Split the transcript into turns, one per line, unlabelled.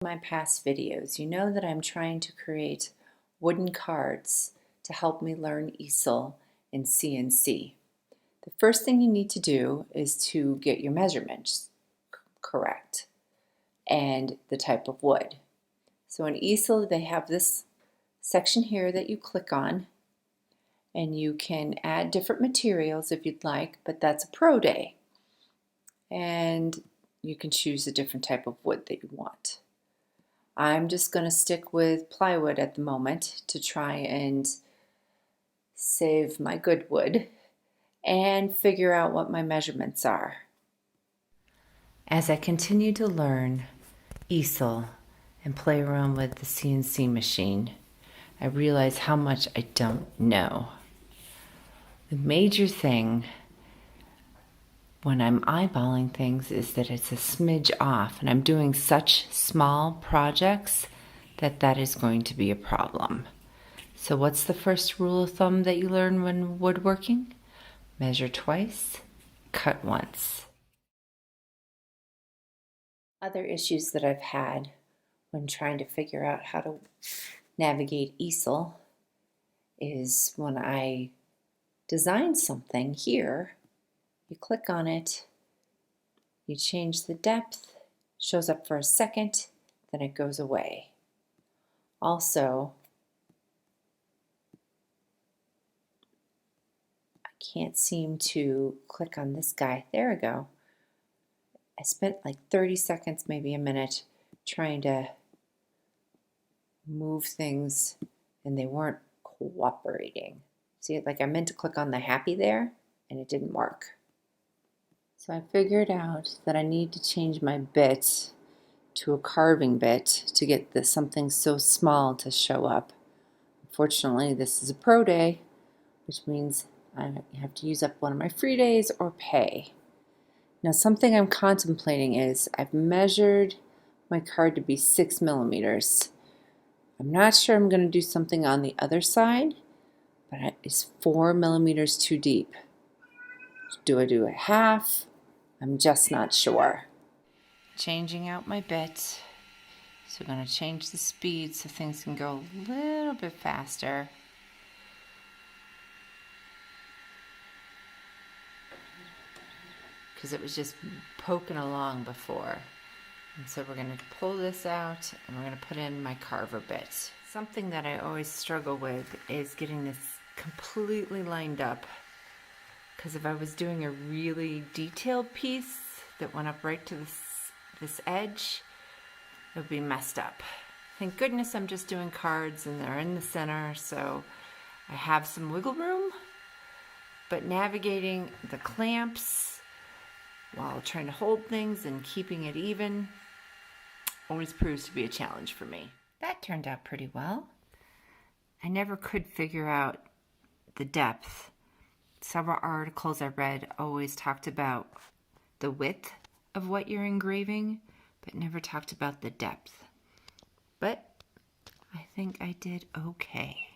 My past videos, you know that I'm trying to create wooden cards to help me learn Easel in CNC. The first thing you need to do is to get your measurements correct and the type of wood. So in Easel they have this section here that you click on, and you can add different materials if you'd like, but that's a pro day. And you can choose a different type of wood that you want. I'm just going to stick with plywood at the moment to try and save my good wood and figure out what my measurements are. As I continue to learn Easel and play around with the CNC machine, I realize how much I don't know. The major thing when I'm eyeballing things is that it's a smidge off, and I'm doing such small projects that is going to be a problem. So what's the first rule of thumb that you learn when woodworking? Measure twice, cut once. Other issues that I've had when trying to figure out how to navigate Easel is when I design something here, you click on it, you change the depth, shows up for a second, then it goes away. Also, I can't seem to click on this guy. There we go. I spent like 30 seconds, maybe a minute, trying to move things and they weren't cooperating. See, like I meant to click on the happy there and it didn't work. So I figured out that I need to change my bit to a carving bit to get something so small to show up. Unfortunately, this is a pro day, which means I have to use up one of my free days or pay. Now, something I'm contemplating is I've measured my card to be 6 millimeters. I'm not sure I'm going to do something on the other side, but it's 4 millimeters too deep. Do I do a half? I'm just not sure. Changing out my bit. So I'm going to change the speed so things can go a little bit faster. Because it was just poking along before. And so we're going to pull this out and we're going to put in my carver bit. Something that I always struggle with is getting this completely lined up. Because if I was doing a really detailed piece that went up right to this edge, it would be messed up. Thank goodness I'm just doing cards and they're in the center, so I have some wiggle room. But navigating the clamps while trying to hold things and keeping it even always proves to be a challenge for me. That turned out pretty well. I never could figure out the depth. Several articles I read always talked about the width of what you're engraving, but never talked about the depth. But I think I did okay.